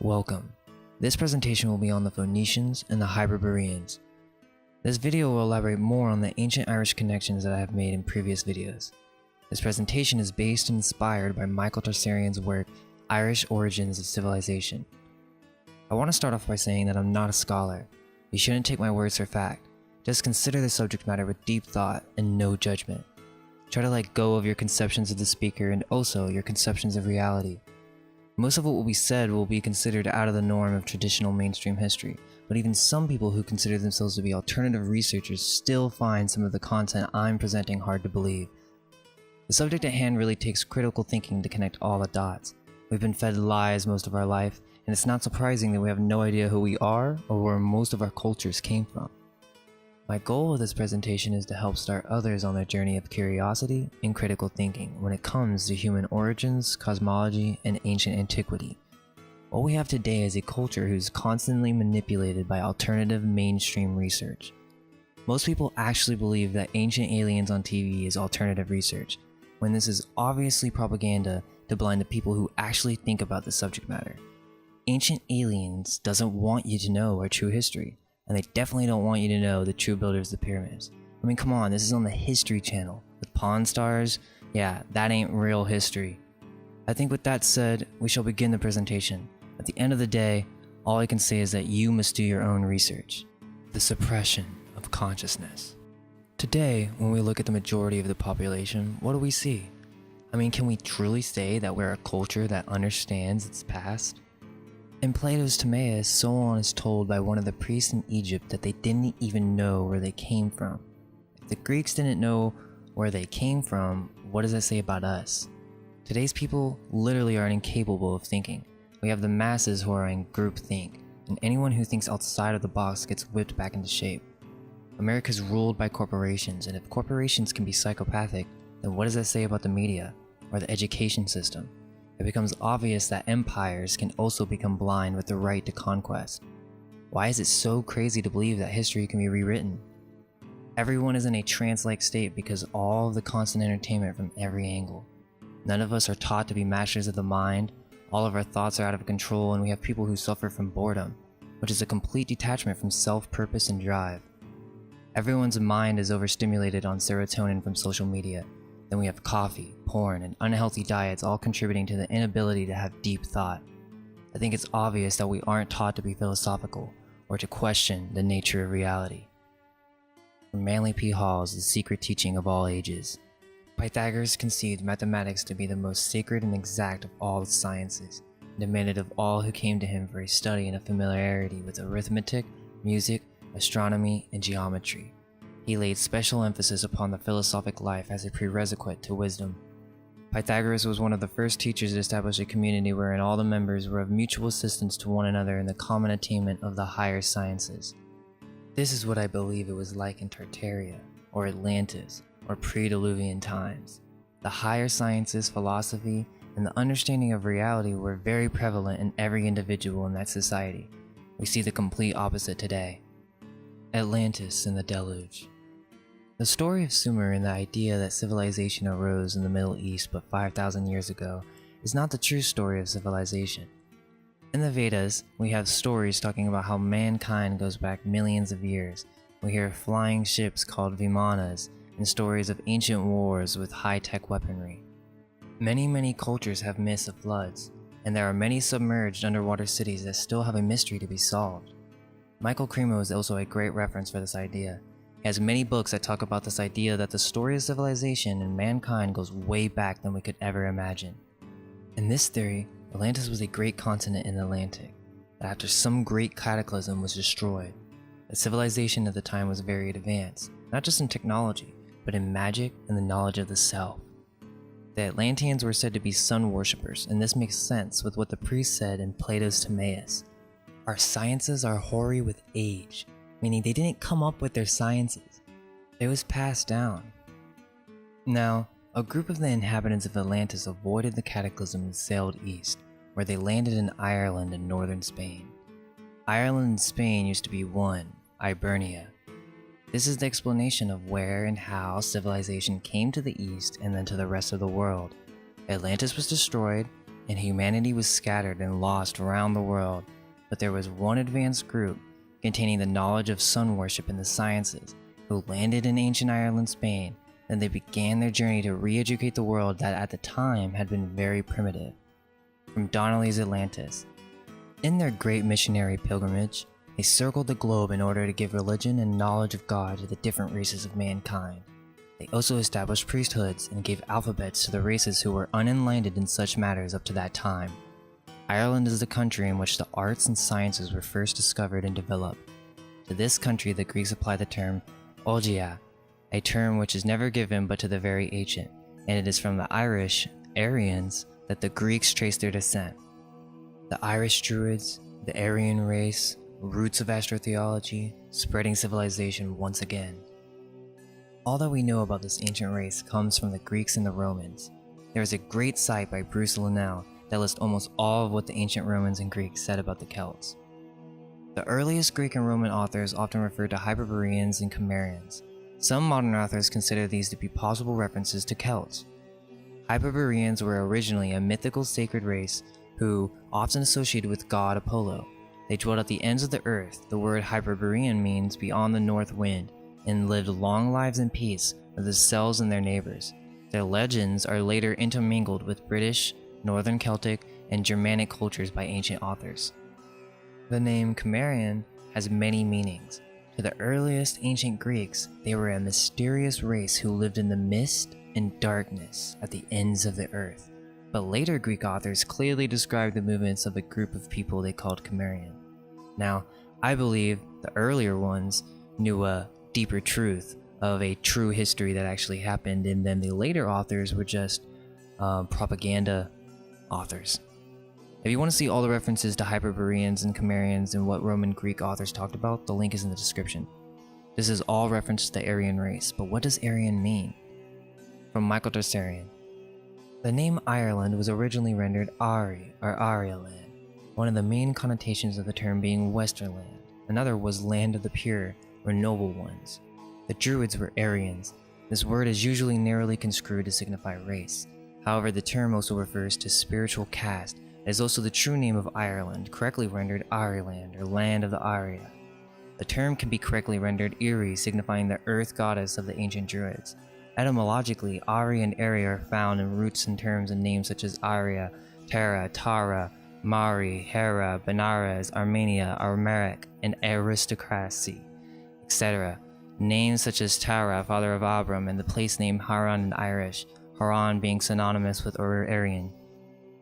Welcome. This presentation will be on the Phoenicians and the HYPERBOREans. This video will elaborate more on the ancient Irish connections that I have made in previous videos. This presentation is based and inspired by Michael Tartaria's work, Irish Origins of Civilization. I want to start off by saying that I'm not a scholar. You shouldn't take my words for fact. Just consider the subject matter with deep thought and no judgment. Try to let go of your conceptions of the speaker and also your conceptions of reality. Most of what will be said will be considered out of the norm of traditional mainstream history, but even some people who consider themselves to be alternative researchers still find some of the content I'm presenting hard to believe. The subject at hand really takes critical thinking to connect all the dots. We've been fed lies most of our life, and it's not surprising that we have no idea who we are or where most of our cultures came from. My goal of this presentation is to help start others on their journey of curiosity and critical thinking when it comes to human origins, cosmology, and ancient antiquity. What we have today is a culture who's constantly manipulated by alternative mainstream research. Most people actually believe that ancient aliens on TV is alternative research, when this is obviously propaganda to blind the people who actually think about the subject matter. Ancient Aliens doesn't want you to know our true history. And they definitely don't want you to know the true builders of the pyramids. I mean, come on, this is on the History Channel with Pawn Stars. Yeah, that ain't real history. I think with that said, we shall begin the presentation. At the end of the day, all I can say is that you must do your own research. The suppression of consciousness. Today, when we look at the majority of the population, what do we see? I mean, can we truly say that we're a culture that understands its past? In Plato's Timaeus, Solon is told by one of the priests in Egypt that they didn't even know where they came from. If the Greeks didn't know where they came from, what does that say about us? Today's people literally are incapable of thinking. We have the masses who are in groupthink, and anyone who thinks outside of the box gets whipped back into shape. America's ruled by corporations, and if corporations can be psychopathic, then what does that say about the media or the education system? It becomes obvious that empires can also become blind with the right to conquest. Why is it so crazy to believe that history can be rewritten? Everyone is in a trance-like state because all of the constant entertainment from every angle. None of us are taught to be masters of the mind, all of our thoughts are out of control, and we have people who suffer from boredom, which is a complete detachment from self-purpose and drive. Everyone's mind is overstimulated on serotonin from social media. Then we have coffee, porn, and unhealthy diets all contributing to the inability to have deep thought. I think it's obvious that we aren't taught to be philosophical or to question the nature of reality. From Manly P. Hall's The Secret Teaching of All Ages, Pythagoras conceived mathematics to be the most sacred and exact of all the sciences, and demanded of all who came to him for a study and a familiarity with arithmetic, music, astronomy, and geometry. He laid special emphasis upon the philosophic life as a prerequisite to wisdom. Pythagoras was one of the first teachers to establish a community wherein all the members were of mutual assistance to one another in the common attainment of the higher sciences. This is what I believe it was like in Tartaria, or Atlantis, or pre-Diluvian times. The higher sciences, philosophy, and the understanding of reality were very prevalent in every individual in that society. We see the complete opposite today. Atlantis and the Deluge. The story of Sumer and the idea that civilization arose in the Middle East but 5,000 years ago is not the true story of civilization. In the Vedas, we have stories talking about how mankind goes back millions of years. We hear flying ships called vimanas and stories of ancient wars with high-tech weaponry. Many cultures have myths of floods, and there are many submerged underwater cities that still have a mystery to be solved. Michael Cremo is also a great reference for this idea. He has many books that talk about this idea that the story of civilization and mankind goes way back than we could ever imagine. In this theory, Atlantis was a great continent in the Atlantic, that after some great cataclysm was destroyed. The civilization at the time was very advanced, not just in technology, but in magic and the knowledge of the self. The Atlanteans were said to be sun worshippers, and this makes sense with what the priest said in Plato's Timaeus. Our sciences are hoary with age, meaning they didn't come up with their sciences. It was passed down. Now, a group of the inhabitants of Atlantis avoided the cataclysm and sailed east, where they landed in Ireland and northern Spain. Ireland and Spain used to be one, Hibernia. This is the explanation of where and how civilization came to the east and then to the rest of the world. Atlantis was destroyed, and humanity was scattered and lost around the world, but there was one advanced group containing the knowledge of sun worship and the sciences who landed in ancient Ireland, Spain, and they began their journey to re-educate the world that at the time had been very primitive. From Donnelly's Atlantis. In their great missionary pilgrimage, they circled the globe in order to give religion and knowledge of God to the different races of mankind. They also established priesthoods and gave alphabets to the races who were unenlightened in such matters up to that time. Ireland is the country in which the arts and sciences were first discovered and developed. To this country the Greeks apply the term Olgia, a term which is never given but to the very ancient, and it is from the Irish, Aryans, that the Greeks trace their descent. The Irish Druids, the Aryan race, roots of astrotheology, spreading civilization once again. All that we know about this ancient race comes from the Greeks and the Romans. There is a great site by Bruce Linnell that lists almost all of what the ancient Romans and Greeks said about the Celts. The earliest Greek and Roman authors often referred to Hyperboreans and Cimmerians. Some modern authors consider these to be possible references to Celts. Hyperboreans were originally a mythical sacred race who, often associated with god Apollo, they dwelt at the ends of the earth. The word Hyperborean means beyond the north wind, and lived long lives in peace with themselves and their neighbors. Their legends are later intermingled with British, Northern Celtic, and Germanic cultures by ancient authors. The name Cimmerian has many meanings. To the earliest ancient Greeks, they were a mysterious race who lived in the mist and darkness at the ends of the earth. But later Greek authors clearly described the movements of a group of people they called Cimmerian. Now, I believe the earlier ones knew a deeper truth of a true history that actually happened, and then the later authors were just propaganda authors. If you want to see all the references to Hyperboreans and Cimmerians and what Roman Greek authors talked about, the link is in the description. This is all reference to the Aryan race, but what does Aryan mean? From Michael Tarsarian. The name Ireland was originally rendered Ari, or Aria land, one of the main connotations of the term being Western land. Another was land of the pure, or noble ones. The Druids were Aryans. This word is usually narrowly construed to signify race. However, the term also refers to spiritual caste. It is also the true name of Ireland, correctly rendered Ariland, or land of the Aria. The term can be correctly rendered Iri, signifying the earth goddess of the ancient Druids. Etymologically, Ari and Eri are found in roots and terms and names such as Aria, Terra, Tara, Mari, Hera, Benares, Armenia, Armeric, and aristocracy, etc. Names such as Tara, father of Abram, and the place name Haran in Irish, Haran being synonymous with Aryan.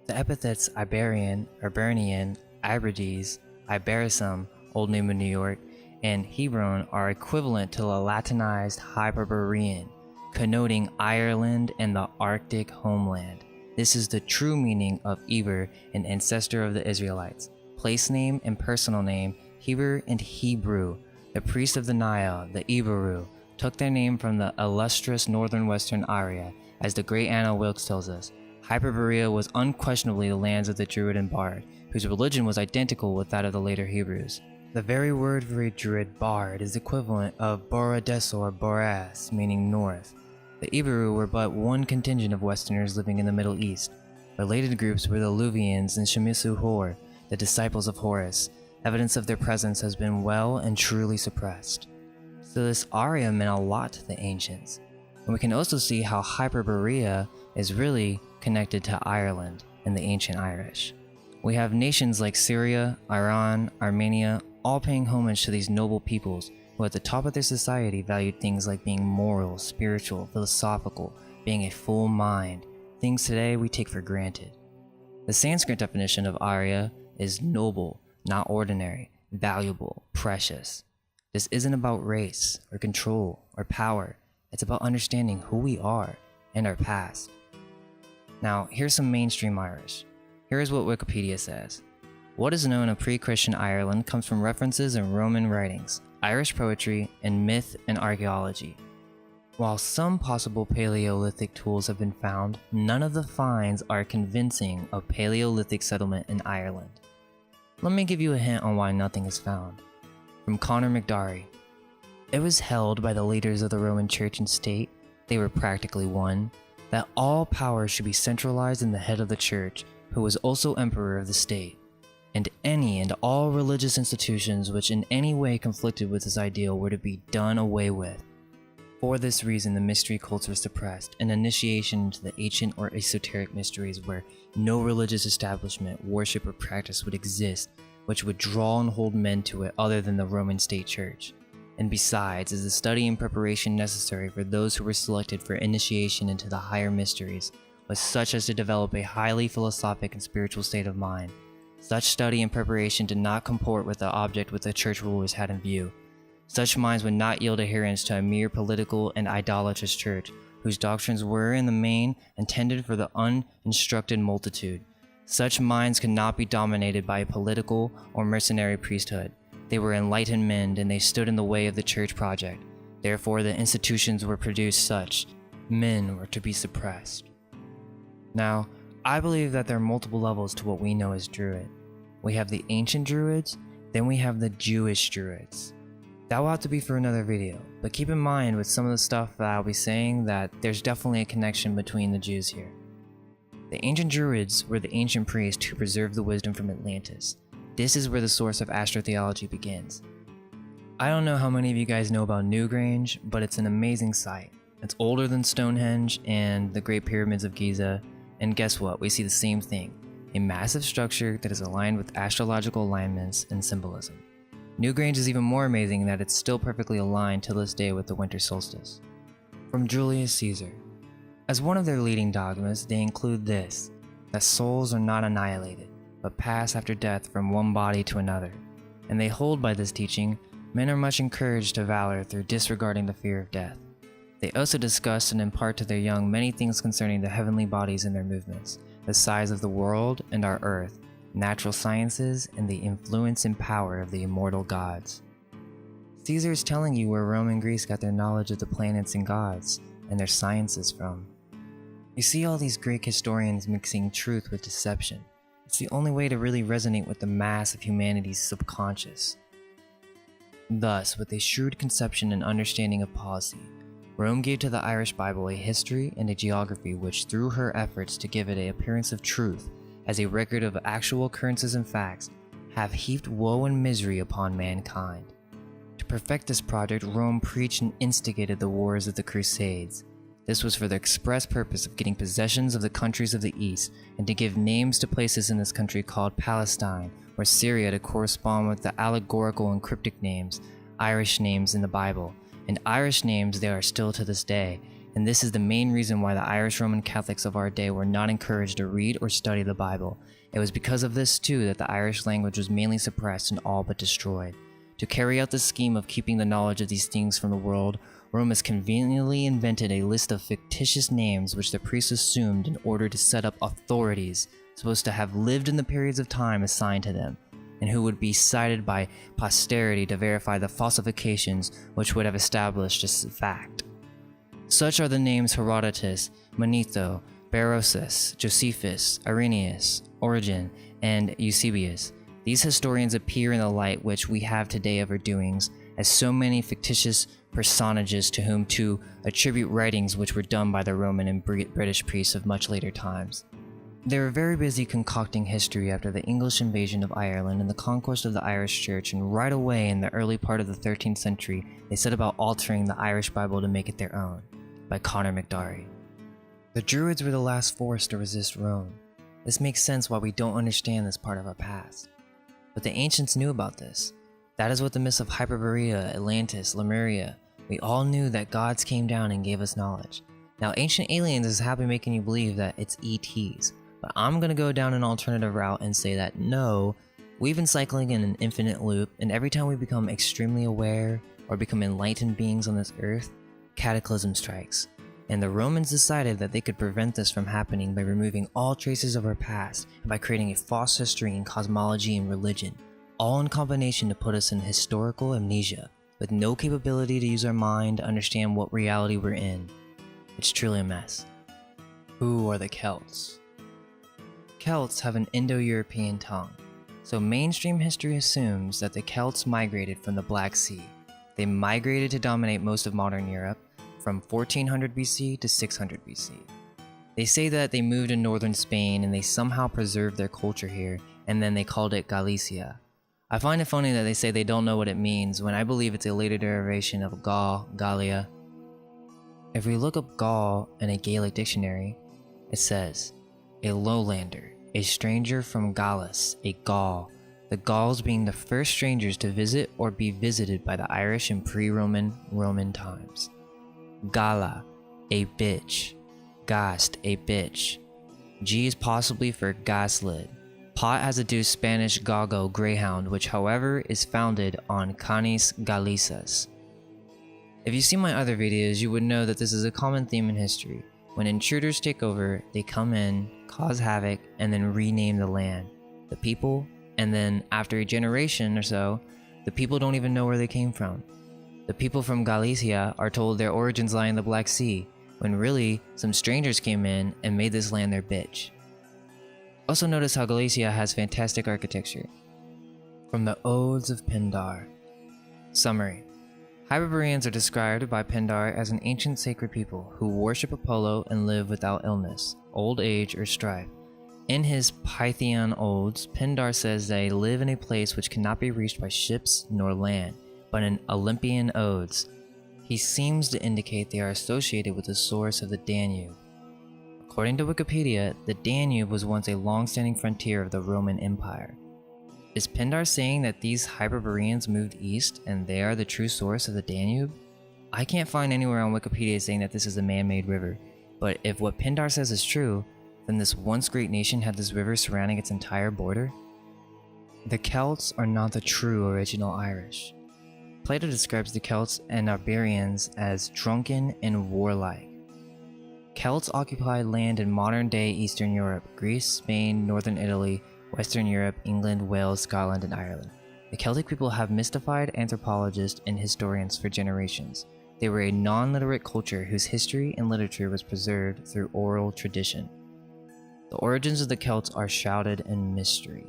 The epithets Iberian, Ibernian, Ibrides, Iberisum, Old Name of New York, and Hebron are equivalent to the Latinized Hyperborean, connoting Ireland and the Arctic homeland. This is the true meaning of Eber, an ancestor of the Israelites. Place name and personal name, Heber and Hebrew. The priest of the Nile, the Eberu, took their name from the illustrious northern western Aria, as the great Anna Wilkes tells us. Hyperborea was unquestionably the lands of the Druid and Bard, whose religion was identical with that of the later Hebrews. The very word for a Druid bard is equivalent of Boredes or Boreas, meaning north. The Eberu were but one contingent of Westerners living in the Middle East. Related groups were the Luvians and Shemisu Hor, the disciples of Horus. Evidence of their presence has been well and truly suppressed. So this Aria meant a lot to the ancients. And we can also see how Hyperborea is really connected to Ireland and the ancient Irish. We have nations like Syria, Iran, Armenia, all paying homage to these noble peoples who at the top of their society valued things like being moral, spiritual, philosophical, being a full mind, things today we take for granted. The Sanskrit definition of Arya is noble, not ordinary, valuable, precious. This isn't about race or control or power. It's about understanding who we are and our past. Now, here's some mainstream Irish. Here's what Wikipedia says. What is known of pre-Christian Ireland comes from references in Roman writings, Irish poetry, and myth and archaeology. While some possible Paleolithic tools have been found, none of the finds are convincing of Paleolithic settlement in Ireland. Let me give you a hint on why nothing is found. From Conor McDarry. It was held by the leaders of the Roman Church and state, they were practically one, that all power should be centralized in the head of the church, who was also emperor of the state, and any and all religious institutions which in any way conflicted with this ideal were to be done away with. For this reason, the mystery cults were suppressed, and initiation into the ancient or esoteric mysteries where no religious establishment, worship, or practice would exist which would draw and hold men to it other than the Roman state church. And besides, is the study and preparation necessary for those who were selected for initiation into the higher mysteries was such as to develop a highly philosophic and spiritual state of mind. Such study and preparation did not comport with the object which the church rulers had in view. Such minds would not yield adherence to a mere political and idolatrous church, whose doctrines were in the main intended for the uninstructed multitude. Such minds could not be dominated by a political or mercenary priesthood. They were enlightened men, and they stood in the way of the church project. Therefore, the institutions were produced such. Men were to be suppressed. Now, I believe that there are multiple levels to what we know as Druid. We have the ancient Druids, then we have the Jewish Druids. That will have to be for another video, but keep in mind with some of the stuff that I'll be saying that there's definitely a connection between the Jews here. The ancient Druids were the ancient priests who preserved the wisdom from Atlantis. This is where the source of astrotheology begins. I don't know how many of you guys know about Newgrange, but it's an amazing site. It's older than Stonehenge and the Great Pyramids of Giza, and guess what? We see the same thing, a massive structure that is aligned with astrological alignments and symbolism. Newgrange is even more amazing in that it's still perfectly aligned to this day with the winter solstice. From Julius Caesar. As one of their leading dogmas, they include this, that souls are not annihilated, but pass after death from one body to another. And they hold by this teaching, men are much encouraged to valor through disregarding the fear of death. They also discuss and impart to their young many things concerning the heavenly bodies and their movements, the size of the world and our earth, natural sciences, and the influence and power of the immortal gods. Caesar is telling you where Rome and Greece got their knowledge of the planets and gods, and their sciences from. You see all these Greek historians mixing truth with deception. It's the only way to really resonate with the mass of humanity's subconscious. Thus, with a shrewd conception and understanding of policy, Rome gave to the Irish Bible a history and a geography which, through her efforts to give it an appearance of truth, as a record of actual occurrences and facts, have heaped woe and misery upon mankind. To perfect this project, Rome preached and instigated the wars of the Crusades. This was for the express purpose of getting possessions of the countries of the East, and to give names to places in this country called Palestine, or Syria, to correspond with the allegorical and cryptic names, Irish names in the Bible, and Irish names they are still to this day, and this is the main reason why the Irish Roman Catholics of our day were not encouraged to read or study the Bible. It was because of this too that the Irish language was mainly suppressed and all but destroyed. To carry out the scheme of keeping the knowledge of these things from the world, Rome has conveniently invented a list of fictitious names which the priests assumed in order to set up authorities supposed to have lived in the periods of time assigned to them, and who would be cited by posterity to verify the falsifications which would have established this fact. Such are the names Herodotus, Manetho, Berosus, Josephus, Irenaeus, Origen, and Eusebius. These historians appear in the light which we have today of her doings as so many fictitious personages to whom to attribute writings which were done by the Roman and British priests of much later times. They were very busy concocting history after the English invasion of Ireland and the conquest of the Irish Church, and right away in the early part of the 13th century they set about altering the Irish Bible to make it their own, by Conor McDarry. The Druids were the last force to resist Rome. This makes sense why we don't understand this part of our past. But the ancients knew about this. That is what the myths of Hyperborea, Atlantis, Lemuria, we all knew that gods came down and gave us knowledge. Now Ancient Aliens is happy making you believe that it's ETs, but I'm gonna go down an alternative route and say that no, we've been cycling in an infinite loop, and every time we become extremely aware or become enlightened beings on this earth, cataclysm strikes. And the Romans decided that they could prevent this from happening by removing all traces of our past and by creating a false history in cosmology and religion, all in combination to put us in historical amnesia, with no capability to use our mind to understand what reality we're in. It's truly a mess. Who are the Celts? Celts have an Indo-European tongue, so mainstream history assumes that the Celts migrated from the Black Sea. They migrated to dominate most of modern Europe, from 1400 BC to 600 BC. They say that they moved in northern Spain and they somehow preserved their culture here, and then they called it Galicia. I find it funny that they say they don't know what it means when I believe it's a later derivation of Gaul, Gallia. If we look up Gaul in a Gaelic dictionary, it says, a lowlander, a stranger from Gallus, a Gaul, the Gauls being the first strangers to visit or be visited by the Irish in pre-Roman times. Gala, a bitch. Gast, a bitch. G is possibly for gaslit. Pot has deduced Spanish gago, greyhound, which however is founded on canis gallicas. If you see my other videos, you would know that this is a common theme in history. When intruders take over, they come in, cause havoc, and then rename the land, the people, and then after a generation or so, the people don't even know where they came from. The people from Galicia are told their origins lie in the Black Sea, when really, some strangers came in and made this land their bitch. Also notice how Galicia has fantastic architecture. From the Odes of Pindar. Summary. Hyperboreans are described by Pindar as an ancient sacred people who worship Apollo and live without illness, old age, or strife. In his Pythian Odes, Pindar says they live in a place which cannot be reached by ships nor land, but in Olympian Odes, he seems to indicate they are associated with the source of the Danube. According to Wikipedia, the Danube was once a long-standing frontier of the Roman Empire. Is Pindar saying that these Hyperboreans moved east and they are the true source of the Danube? I can't find anywhere on Wikipedia saying that this is a man-made river, but if what Pindar says is true, then this once great nation had this river surrounding its entire border? The Celts are not the true original Irish. Plato describes the Celts and Iberians as drunken and warlike. Celts occupied land in modern-day Eastern Europe, Greece, Spain, Northern Italy, Western Europe, England, Wales, Scotland, and Ireland. The Celtic people have mystified anthropologists and historians for generations. They were a non-literate culture whose history and literature was preserved through oral tradition. The origins of the Celts are shrouded in mystery.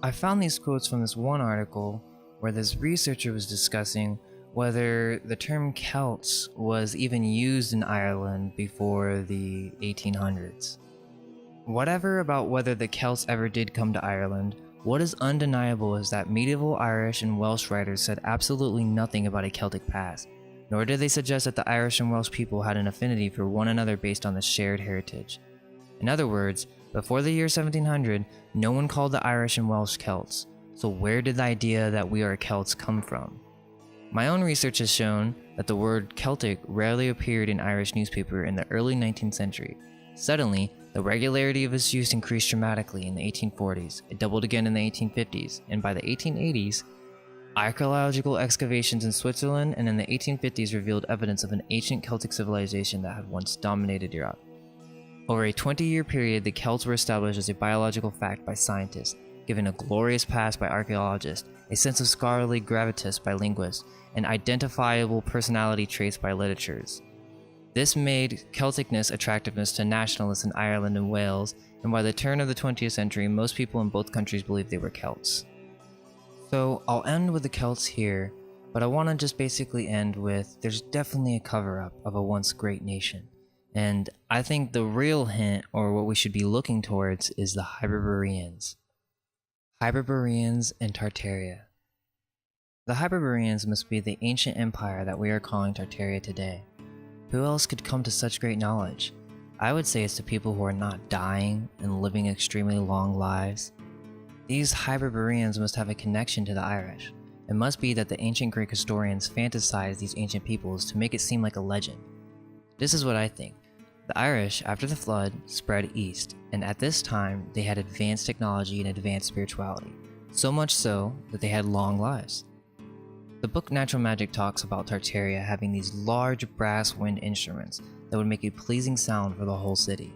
I found these quotes from this one article where this researcher was discussing whether the term Celts was even used in Ireland before the 1800s. Whatever about whether the Celts ever did come to Ireland, what is undeniable is that medieval Irish and Welsh writers said absolutely nothing about a Celtic past, nor did they suggest that the Irish and Welsh people had an affinity for one another based on the shared heritage. In other words, before the year 1700, no one called the Irish and Welsh Celts, so where did the idea that we are Celts come from? My own research has shown that the word Celtic rarely appeared in Irish newspaper in the early 19th century. Suddenly, the regularity of its use increased dramatically in the 1840s, it doubled again in the 1850s, and by the 1880s, archaeological excavations in Switzerland and in the 1850s revealed evidence of an ancient Celtic civilization that had once dominated Europe. Over a 20-year period, the Celts were established as a biological fact by scientists, given a glorious past by archaeologists, a sense of scholarly gravitas by linguists, and identifiable personality traits by literatures. This made Celticness attractiveness to nationalists in Ireland and Wales, and by the turn of the 20th century, most people in both countries believed they were Celts. So I'll end with the Celts here, but I want to just basically end with there's definitely a cover-up of a once great nation. And I think the real hint, or what we should be looking towards, is the Hyperboreans. Hyperboreans and Tartaria. The Hyperboreans must be the ancient empire that we are calling Tartaria today. Who else could come to such great knowledge? I would say it's the people who are not dying and living extremely long lives. These Hyperboreans must have a connection to the Irish. It must be that the ancient Greek historians fantasized these ancient peoples to make it seem like a legend. This is what I think. The Irish, after the flood, spread east, and at this time they had advanced technology and advanced spirituality, so much so that they had long lives. The book Natural Magic talks about Tartaria having these large brass wind instruments that would make a pleasing sound for the whole city.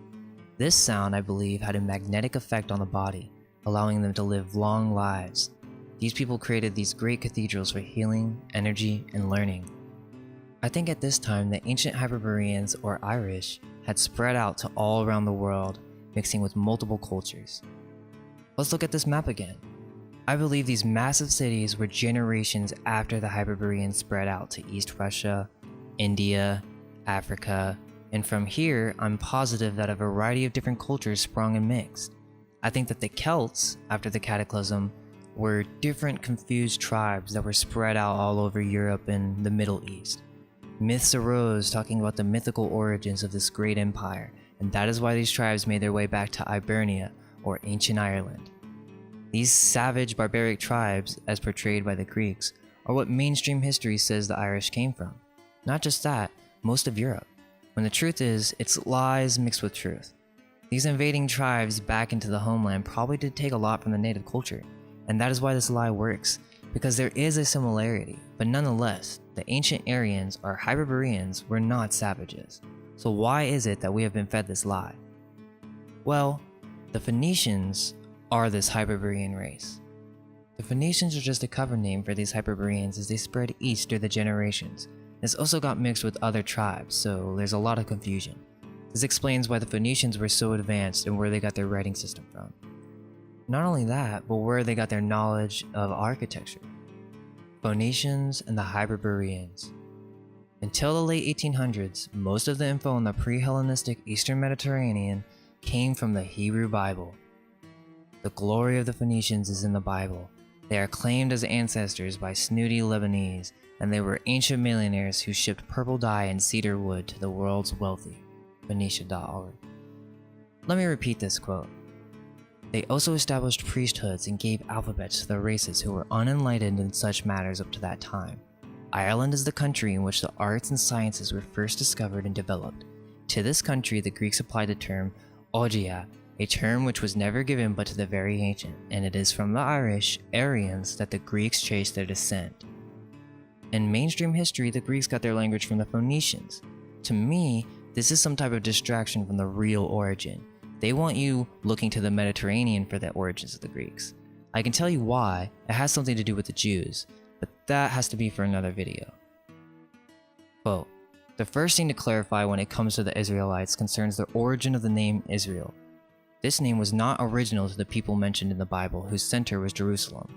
This sound, I believe, had a magnetic effect on the body, allowing them to live long lives. These people created these great cathedrals for healing, energy, and learning. I think at this time the ancient Hyperboreans, or Irish, had spread out to all around the world, mixing with multiple cultures. Let's look at this map again. I believe these massive cities were generations after the Hyperboreans spread out to East Russia, India, Africa, And from here, I'm positive that a variety of different cultures sprung and mixed. I think that the Celts, after the cataclysm, were different confused tribes that were spread out all over Europe and the Middle East. Myths arose talking about the mythical origins of this great empire, and that is why these tribes made their way back to Hibernia, or ancient Ireland. These savage, barbaric tribes, as portrayed by the Greeks, are what mainstream history says the Irish came from. Not just that, most of Europe. When the truth is, it's lies mixed with truth. These invading tribes back into the homeland probably did take a lot from the native culture, and that is why this lie works, because there is a similarity, but nonetheless, the ancient Aryans or Hyperboreans were not savages. So why is it that we have been fed this lie? Well, the Phoenicians are this Hyperborean race. The Phoenicians are just a cover name for these Hyperboreans as they spread east through the generations. This also got mixed with other tribes, so there's a lot of confusion. This explains why the Phoenicians were so advanced and where they got their writing system from. Not only that, but where they got their knowledge of architecture. Phoenicians and the Hyperboreans. Until the late 1800s, most of the info on the pre-Hellenistic Eastern Mediterranean came from the Hebrew Bible. The glory of the Phoenicians is in the Bible. They are claimed as ancestors by snooty Lebanese, and they were ancient millionaires who shipped purple dye and cedar wood to the world's wealthy. Phoenicia.org. Let me repeat this quote. They also established priesthoods and gave alphabets to the races who were unenlightened in such matters up to that time. Ireland is the country in which the arts and sciences were first discovered and developed. To this country, the Greeks applied the term ogia, a term which was never given but to the very ancient, and it is from the Irish Aryans that the Greeks traced their descent. In mainstream history, the Greeks got their language from the Phoenicians. To me, this is some type of distraction from the real origin. They want you looking to the Mediterranean for the origins of the Greeks. I can tell you why. It has something to do with the Jews, but that has to be for another video. Quote, the first thing to clarify when it comes to the Israelites concerns the origin of the name Israel. This name was not original to the people mentioned in the Bible, whose center was Jerusalem.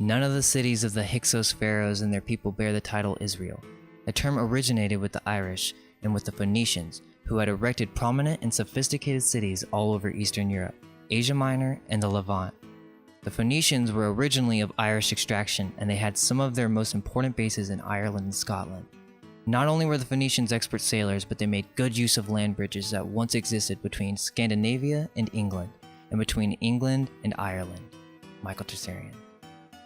None of the cities of the Hyksos pharaohs and their people bear the title Israel. The term originated with the Irish and with the Phoenicians, who had erected prominent and sophisticated cities all over Eastern Europe, Asia Minor, and the Levant. The Phoenicians were originally of Irish extraction, and they had some of their most important bases in Ireland and Scotland. Not only were the Phoenicians expert sailors, but they made good use of land bridges that once existed between Scandinavia and England, and between England and Ireland. Michael Tersarian.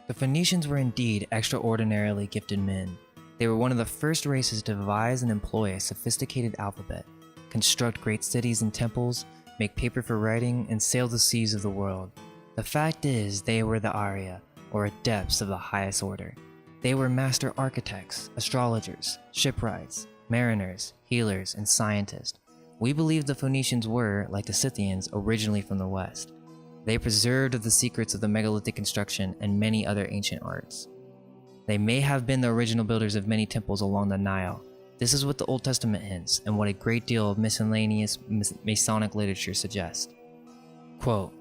The Phoenicians were indeed extraordinarily gifted men. They were one of the first races to devise and employ a sophisticated alphabet, construct great cities and temples, make paper for writing, and sail the seas of the world. The fact is, they were the Arya, or adepts of the highest order. They were master architects, astrologers, shipwrights, mariners, healers, and scientists. We believe the Phoenicians were, like the Scythians, originally from the West. They preserved the secrets of the megalithic construction and many other ancient arts. They may have been the original builders of many temples along the Nile. This is what the Old Testament hints, and what a great deal of miscellaneous Masonic literature suggests. Quote,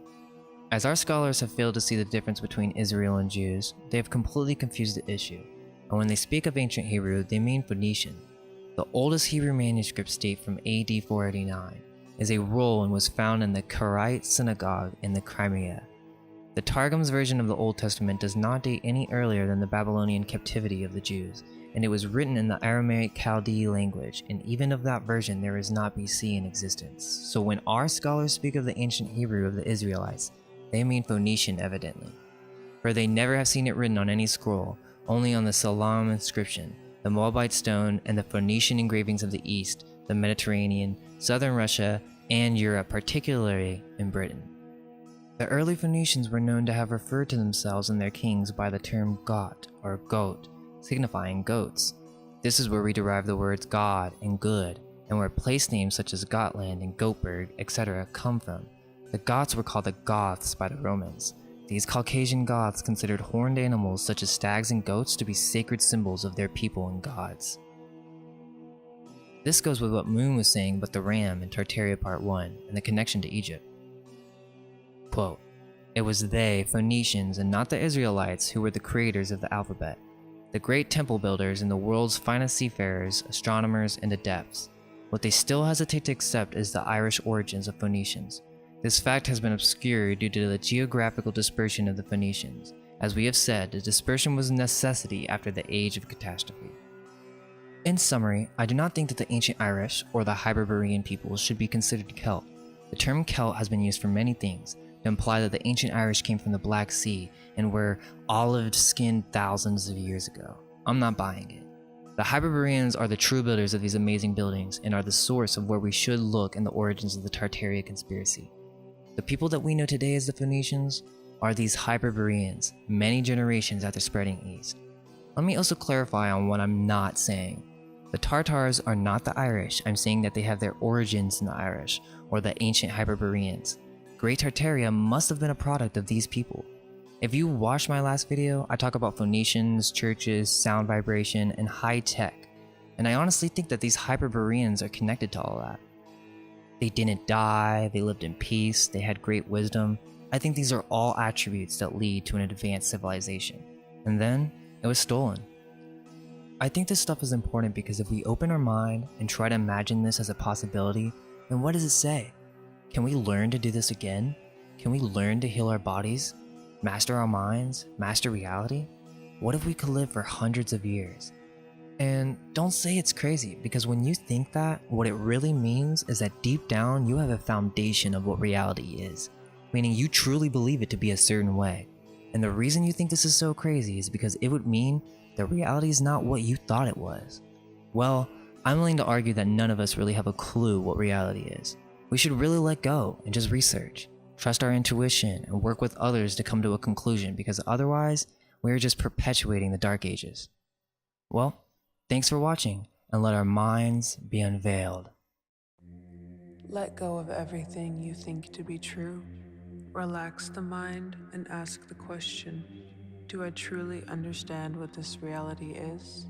as our scholars have failed to see the difference between Israel and Jews, they have completely confused the issue, and when they speak of ancient Hebrew, they mean Phoenician. The oldest Hebrew manuscripts date from AD 489, is a roll and was found in the Karaite synagogue in the Crimea. The Targum's version of the Old Testament does not date any earlier than the Babylonian captivity of the Jews, and it was written in the Aramaic Chaldee language, and even of that version there is not BC in existence. So when our scholars speak of the ancient Hebrew of the Israelites, they mean Phoenician evidently, for they never have seen it written on any scroll, only on the Salam inscription, the Moabite stone, and the Phoenician engravings of the East, the Mediterranean, southern Russia, and Europe, particularly in Britain. The early Phoenicians were known to have referred to themselves and their kings by the term Got or Goat, signifying goats. This is where we derive the words God and good, and where place names such as Gotland and Goatburg, etc. come from. The Goths were called the Goths by the Romans. These Caucasian Goths considered horned animals such as stags and goats to be sacred symbols of their people and gods. This goes with what Moon was saying about the ram in Tartaria Part 1 and the connection to Egypt. Quote, it was they, Phoenicians, and not the Israelites who were the creators of the alphabet, the great temple builders and the world's finest seafarers, astronomers, and adepts. What they still hesitate to accept is the Irish origins of Phoenicians. This fact has been obscured due to the geographical dispersion of the Phoenicians. As we have said, the dispersion was a necessity after the age of catastrophe. In summary, I do not think that the ancient Irish or the Hyperborean peoples should be considered Celt. The term Celt has been used for many things, to imply that the ancient Irish came from the Black Sea and were olive-skinned thousands of years ago. I'm not buying it. The Hyperboreans are the true builders of these amazing buildings and are the source of where we should look in the origins of the Tartaria conspiracy. The people that we know today as the Phoenicians are these Hyperboreans, many generations after spreading east. Let me also clarify on what I'm not saying. The Tartars are not the Irish. I'm saying that they have their origins in the Irish, or the ancient Hyperboreans. Great Tartaria must have been a product of these people. If you watched my last video, I talk about Phoenicians, churches, sound vibration, and high tech. And I honestly think that these Hyperboreans are connected to all that. They didn't die, they lived in peace, they had great wisdom. I think these are all attributes that lead to an advanced civilization. And then, it was stolen. I think this stuff is important because if we open our mind and try to imagine this as a possibility, then what does it say? Can we learn to do this again? Can we learn to heal our bodies? Master our minds? Master reality? What if we could live for hundreds of years? And don't say it's crazy, because when you think that, what it really means is that deep down you have a foundation of what reality is, meaning you truly believe it to be a certain way. And the reason you think this is so crazy is because it would mean that reality is not what you thought it was. Well, I'm willing to argue that none of us really have a clue what reality is. We should really let go and just research, trust our intuition, and work with others to come to a conclusion, because otherwise, we are just perpetuating the dark ages. Well, thanks for watching, and let our minds be unveiled. Let go of everything you think to be true. Relax the mind and ask the question, do I truly understand what this reality is?